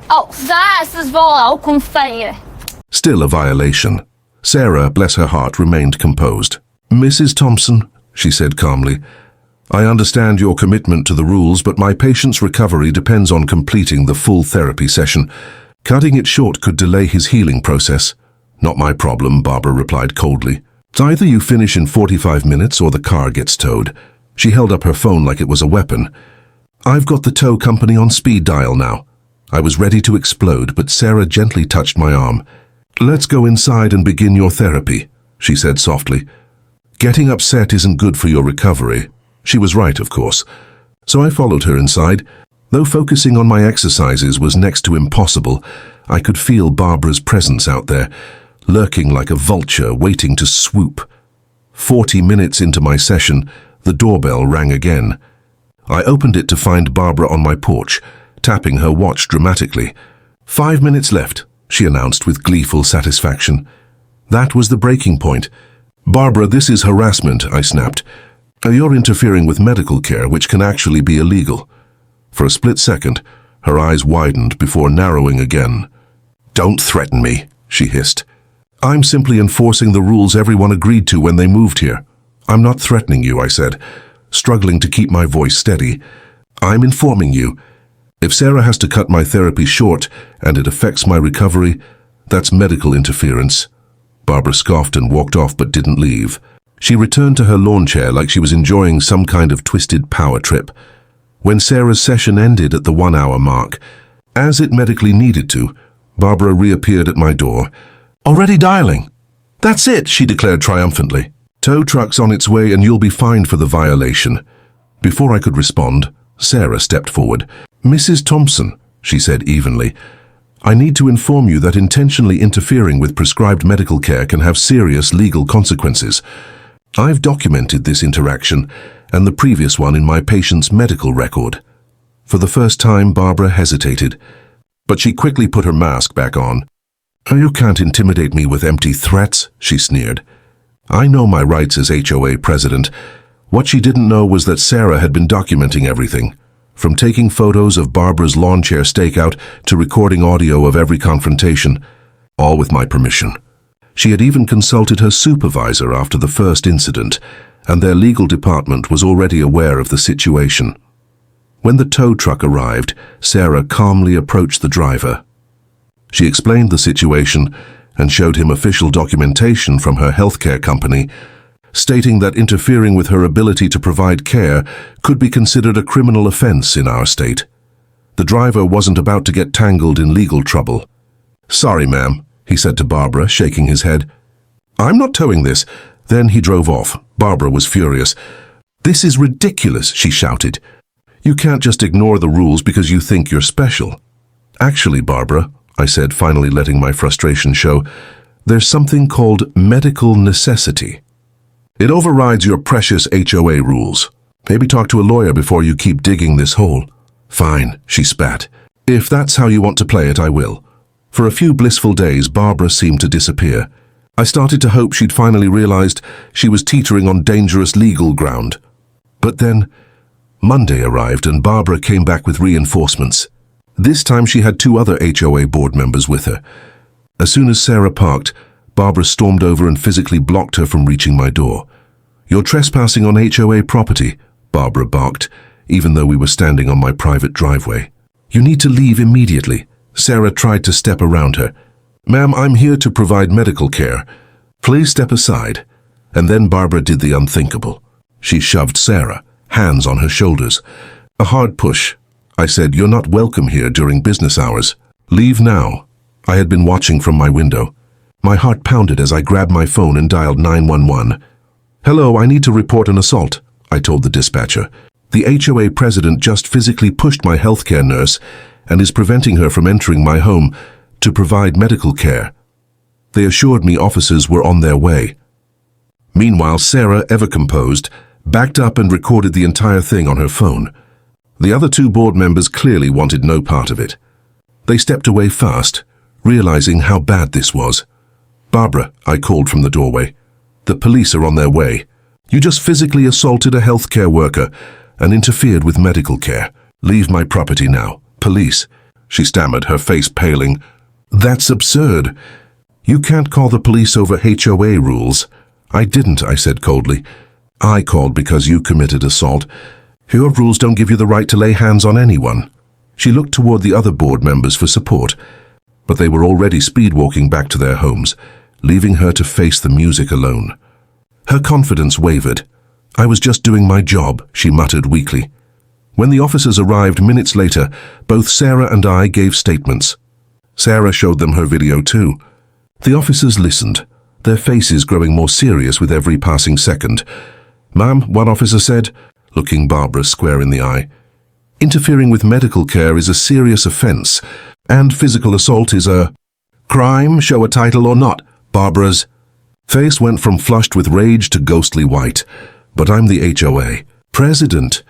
Vocês vão ao conselho. Still a violation. Sarah, bless her heart, remained composed. "Mrs. Thompson," she said calmly, "I understand your commitment to the rules, but my patient's recovery depends on completing the full therapy session. Cutting it short could delay his healing process." "Not my problem," Barbara replied coldly. "It's either you finish in 45 minutes or the car gets towed." She held up her phone like it was a weapon. "I've got the tow company on speed dial now." I was ready to explode, but Sarah gently touched my arm. "Let's go inside and begin your therapy," she said softly. "Getting upset isn't good for your recovery." She was right, of course. So I followed her inside. Though focusing on my exercises was next to impossible, I could feel Barbara's presence out there, lurking like a vulture waiting to swoop. 40 minutes into my session, the doorbell rang again. I opened it to find Barbara on my porch, tapping her watch dramatically. "5 minutes left," she announced with gleeful satisfaction. That was the breaking point. "Barbara, this is harassment," I snapped. "You're interfering with medical care, which can actually be illegal." For a split second, her eyes widened before narrowing again. "Don't threaten me," she hissed. "I'm simply enforcing the rules everyone agreed to when they moved here." "I'm not threatening you," I said, struggling to keep my voice steady. "I'm informing you. If Sarah has to cut my therapy short and it affects my recovery, that's medical interference." Barbara scoffed and walked off but didn't leave. She returned to her lawn chair like she was enjoying some kind of twisted power trip. When Sarah's session ended at the 1-hour mark, as it medically needed to, Barbara reappeared at my door. "Already dialing?" "That's it," she declared triumphantly. "Tow truck's on its way and you'll be fined for the violation." Before I could respond, Sarah stepped forward. "Mrs. Thompson," she said evenly, "I need to inform you that intentionally interfering with prescribed medical care can have serious legal consequences. I've documented this interaction and the previous one in my patient's medical record." For the first time, Barbara hesitated, but she quickly put her mask back on. "You can't intimidate me with empty threats," she sneered. I know my rights as HOA president. What she didn't know was that Sarah had been documenting everything, from taking photos of Barbara's lawn chair stakeout to recording audio of every confrontation, all with my permission. She had even consulted her supervisor after the first incident, and their legal department was already aware of the situation. When the tow truck arrived, Sarah calmly approached the driver. She explained the situation and showed him official documentation from her healthcare company, stating that interfering with her ability to provide care could be considered a criminal offense in our state. The driver wasn't about to get tangled in legal trouble. "Sorry, ma'am," he said to Barbara, shaking his head. "I'm not towing this." Then he drove off. Barbara was furious. "This is ridiculous," she shouted. "You can't just ignore the rules because you think you're special." "Actually, Barbara," I said, finally letting my frustration show, "there's something called medical necessity. It overrides your precious HOA rules. Maybe talk to a lawyer before you keep digging this hole." "Fine," she spat. "If that's how you want to play it, I will." For a few blissful days, Barbara seemed to disappear. I started to hope she'd finally realized she was teetering on dangerous legal ground. But then, Monday arrived and Barbara came back with reinforcements. This time she had 2 other HOA board members with her. As soon as Sarah parked, Barbara stormed over and physically blocked her from reaching my door. "You're trespassing on HOA property," Barbara barked, even though we were standing on my private driveway. "You need to leave immediately." Sarah tried to step around her. "Ma'am, I'm here to provide medical care. Please step aside." And then Barbara did the unthinkable. She shoved Sarah, hands on her shoulders. A hard push. I said, "You're not welcome here during business hours. Leave now." I had been watching from my window. My heart pounded as I grabbed my phone and dialed 911. "Hello, I need to report an assault," I told the dispatcher. "The HOA president just physically pushed my healthcare nurse and is preventing her from entering my home to provide medical care." They assured me officers were on their way. Meanwhile, Sarah, ever composed, backed up and recorded the entire thing on her phone. The other 2 board members clearly wanted no part of it. They stepped away fast, realizing how bad this was. "Barbara," I called from the doorway, "the police are on their way. You just physically assaulted a healthcare worker and interfered with medical care. Leave my property now. Police." she stammered, her face paling. "That's absurd. You can't call the police over HOA rules." "I didn't," I said coldly. "I called because you committed assault. Your rules don't give you the right to lay hands on anyone." She looked toward the other board members for support, but they were already speed-walking back to their homes, leaving her to face the music alone. Her confidence wavered. "I was just doing my job," she muttered weakly. When the officers arrived minutes later, both Sarah and I gave statements. Sarah showed them her video too. The officers listened, their faces growing more serious with every passing second. "Ma'am," one officer said, looking Barbara square in the eye, "interfering with medical care is a serious offense, and physical assault is a crime, show a title or not." Barbara's face went from flushed with rage to ghostly white. "But I'm the HOA president,"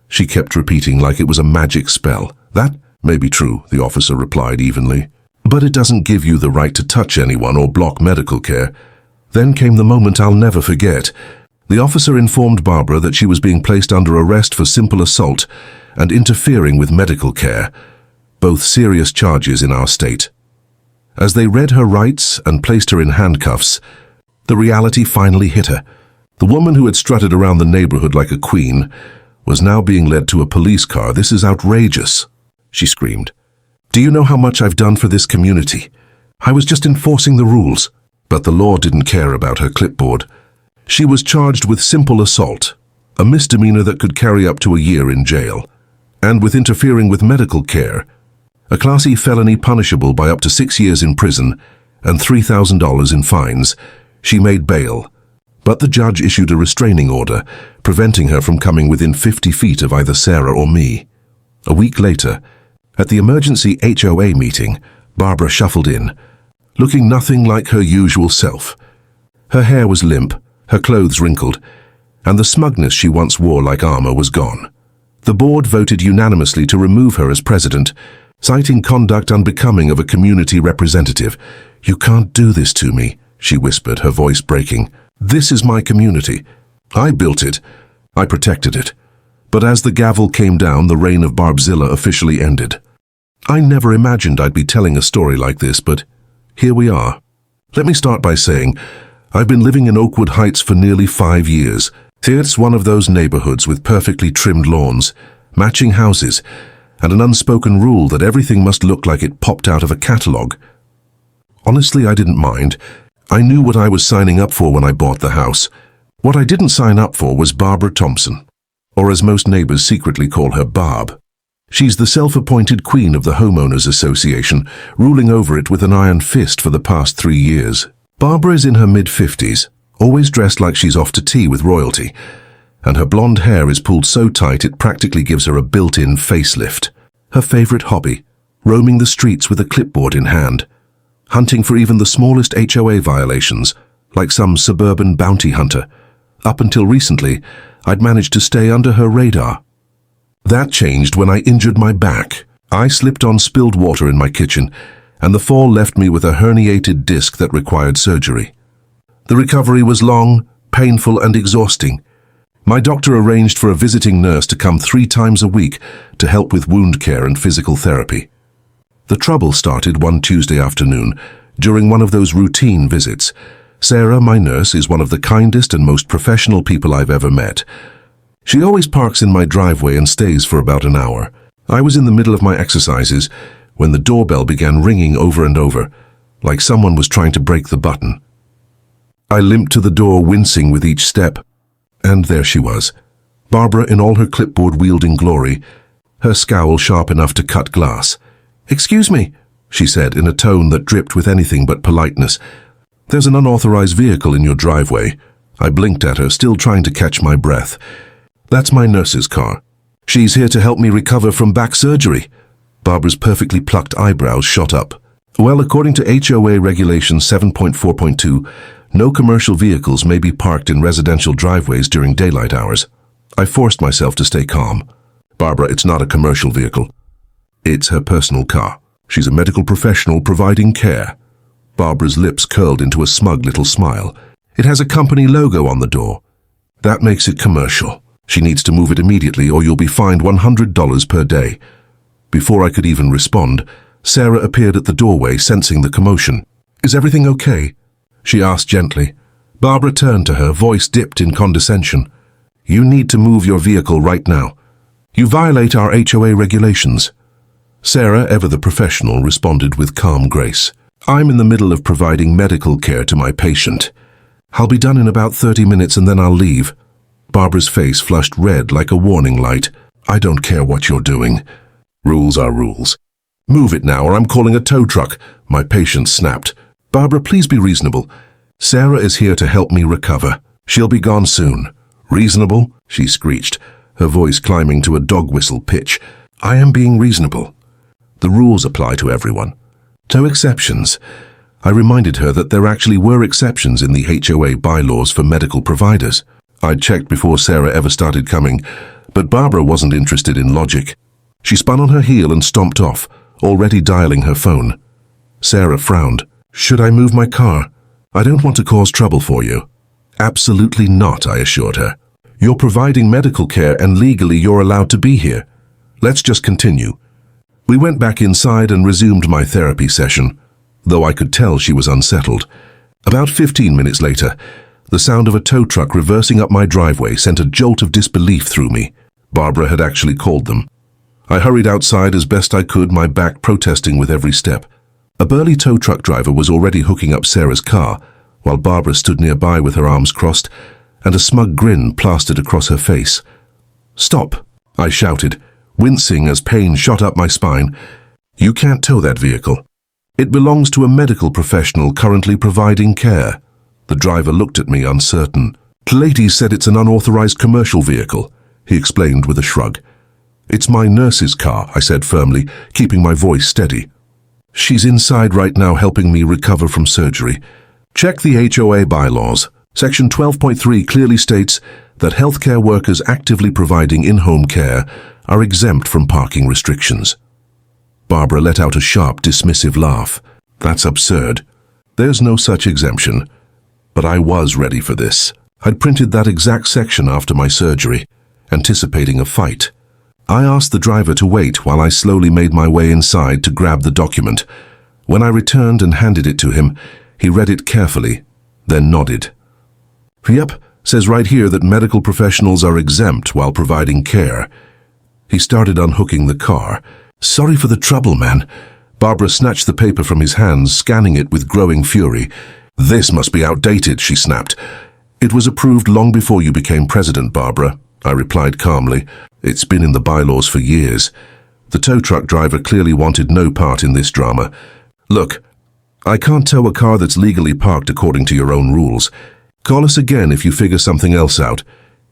she kept repeating like it was a magic spell. "That may be true," the officer replied evenly, "but it doesn't give you the right to touch anyone or block medical care." Then came the moment I'll never forget. The officer informed Barbara that she was being placed under arrest for simple assault and interfering with medical care, both serious charges in our state. As they read her rights and placed her in handcuffs, the reality finally hit her. The woman who had strutted around the neighborhood like a queen was now being led to a police car. "This is outrageous," she screamed. "Do you know how much I've done for this community? I was just enforcing the rules." But the law didn't care about her clipboard. She was charged with simple assault, a misdemeanor that could carry up to a year in jail, and with interfering with medical care, a Class E felony punishable by up to 6 years in prison and $3,000 in fines. She made bail, but the judge issued a restraining order, preventing her from coming within 50 feet of either Sarah or me. A week later, at the emergency HOA meeting, Barbara shuffled in, looking nothing like her usual self. Her hair was limp, her clothes wrinkled, and the smugness she once wore like armor was gone. The board voted unanimously to remove her as president, citing conduct unbecoming of a community representative. "You can't do this to me," she whispered, her voice breaking. "This is my community. I built it. I protected it." But as the gavel came down, the reign of Barbzilla officially ended. I never imagined I'd be telling a story like this, but here we are. Let me start by saying, I've been living in Oakwood Heights for nearly 5 years. It's one of those neighborhoods with perfectly trimmed lawns, matching houses, and an unspoken rule that everything must look like it popped out of a catalog. Honestly, I didn't mind. I knew what I was signing up for when I bought the house. What I didn't sign up for was Barbara Thompson, or as most neighbors secretly call her, Barb. She's the self-appointed queen of the Homeowners Association, ruling over it with an iron fist for the past 3 years. Barbara is in her mid-50s, always dressed like she's off to tea with royalty, and her blonde hair is pulled so tight it practically gives her a built-in facelift. Her favorite hobby, roaming the streets with a clipboard in hand, hunting for even the smallest HOA violations, like some suburban bounty hunter. Up until recently, I'd managed to stay under her radar. That changed when I injured my back. I slipped on spilled water in my kitchen, and the fall left me with a herniated disc that required surgery. The recovery was long, painful, and exhausting. My doctor arranged for a visiting nurse to come 3 times a week to help with wound care and physical therapy. The trouble started one Tuesday afternoon, during one of those routine visits. Sarah, my nurse, is one of the kindest and most professional people I've ever met. She always parks in my driveway and stays for about an hour. I was in the middle of my exercises when the doorbell began ringing over and over, like someone was trying to break the button. I limped to the door, wincing with each step, and there she was, Barbara in all her clipboard-wielding glory, her scowl sharp enough to cut glass. "Excuse me," she said in a tone that dripped with anything but politeness. "There's an unauthorized vehicle in your driveway." I blinked at her, still trying to catch my breath. "That's my nurse's car. She's here to help me recover from back surgery." Barbara's perfectly plucked eyebrows shot up. "Well, according to HOA Regulation 7.4.2, no commercial vehicles may be parked in residential driveways during daylight hours." I forced myself to stay calm. "Barbara, it's not a commercial vehicle. It's her personal car. She's a medical professional providing care." Barbara's lips curled into a smug little smile. "It has a company logo on the door. That makes it commercial. She needs to move it immediately or you'll be fined $100 per day." Before I could even respond, Sarah appeared at the doorway, sensing the commotion. "Is everything okay?" she asked gently. Barbara turned to her, voice dipped in condescension. "You need to move your vehicle right now. You violate our HOA regulations." Sarah, ever the professional, responded with calm grace. "I'm in the middle of providing medical care to my patient. I'll be done in about 30 minutes and then I'll leave." Barbara's face flushed red like a warning light. "I don't care what you're doing. Rules are rules. Move it now or I'm calling a tow truck," my patient snapped. "Barbara, please be reasonable. Sarah is here to help me recover. She'll be gone soon." "Reasonable?" she screeched, her voice climbing to a dog whistle pitch. "I am being reasonable. The rules apply to everyone. No exceptions." I reminded her that there actually were exceptions in the HOA bylaws for medical providers. I'd checked before Sarah ever started coming, but Barbara wasn't interested in logic. She spun on her heel and stomped off, already dialing her phone. Sarah frowned. "Should I move my car? I don't want to cause trouble for you." "Absolutely not," I assured her. "You're providing medical care and legally you're allowed to be here. Let's just continue." We went back inside and resumed my therapy session, though I could tell she was unsettled. About 15 minutes later, the sound of a tow truck reversing up my driveway sent a jolt of disbelief through me. Barbara had actually called them. I hurried outside as best I could, my back protesting with every step. A burly tow truck driver was already hooking up Sarah's car, while Barbara stood nearby with her arms crossed and a smug grin plastered across her face. "Stop," I shouted, wincing as pain shot up my spine. "You can't tow that vehicle. It belongs to a medical professional currently providing care." The driver looked at me uncertain. "The lady said it's an unauthorized commercial vehicle," he explained with a shrug. "It's my nurse's car," I said firmly, keeping my voice steady. "She's inside right now helping me recover from surgery. Check the HOA bylaws. Section 12.3 clearly states that healthcare workers actively providing in-home care are exempt from parking restrictions." Barbara let out a sharp, dismissive laugh. "That's absurd. There's no such exemption." But I was ready for this. I'd printed that exact section after my surgery, anticipating a fight. I asked the driver to wait while I slowly made my way inside to grab the document. When I returned and handed it to him, he read it carefully, then nodded. "Yep, says right here that medical professionals are exempt while providing care." He started unhooking the car. "Sorry for the trouble, man." Barbara snatched the paper from his hands, scanning it with growing fury. "This must be outdated," she snapped. "It was approved long before you became president, Barbara," I replied calmly. "It's been in the bylaws for years." The tow truck driver clearly wanted no part in this drama. "Look, I can't tow a car that's legally parked according to your own rules. Call us again if you figure something else out,"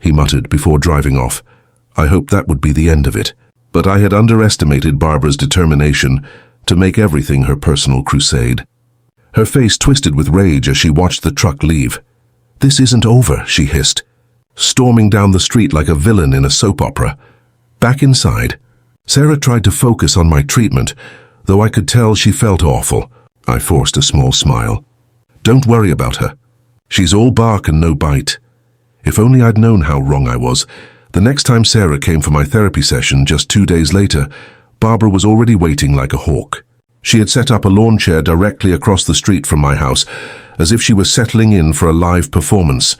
he muttered before driving off. I hoped that would be the end of it, but I had underestimated Barbara's determination to make everything her personal crusade. Her face twisted with rage as she watched the truck leave. "This isn't over," she hissed, storming down the street like a villain in a soap opera. Back inside, Sarah tried to focus on my treatment, though I could tell she felt awful. I forced a small smile. "Don't worry about her. She's all bark and no bite." If only I'd known how wrong I was. The next time Sarah came for my therapy session, just 2 days later, Barbara was already waiting like a hawk. She had set up a lawn chair directly across the street from my house, as if she was settling in for a live performance.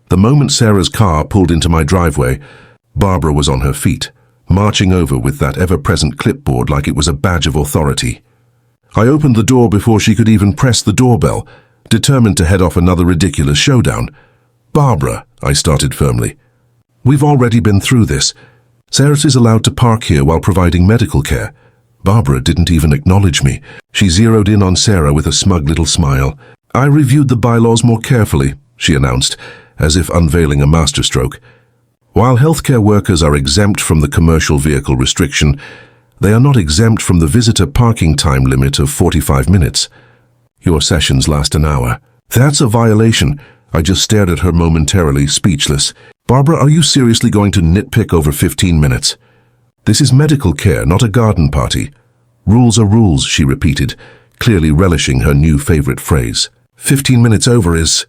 The moment Sarah's car pulled into my driveway, Barbara was on her feet, marching over with that ever-present clipboard like it was a badge of authority. I opened the door before she could even press the doorbell, determined to head off another ridiculous showdown. "Barbara," I started firmly, "we've already been through this. Sarah is allowed to park here while providing medical care." Barbara didn't even acknowledge me. She zeroed in on Sarah with a smug little smile. "I reviewed the bylaws more carefully," she announced, as if unveiling a masterstroke. "While healthcare workers are exempt from the commercial vehicle restriction, they are not exempt from the visitor parking time limit of 45 minutes. Your sessions last an hour." "That's a violation." I just stared at her momentarily, speechless. "Barbara, are you seriously going to nitpick over 15 minutes? This is medical care, not a garden party. Rules are rules," she repeated, clearly relishing her new favorite phrase. 15 minutes over is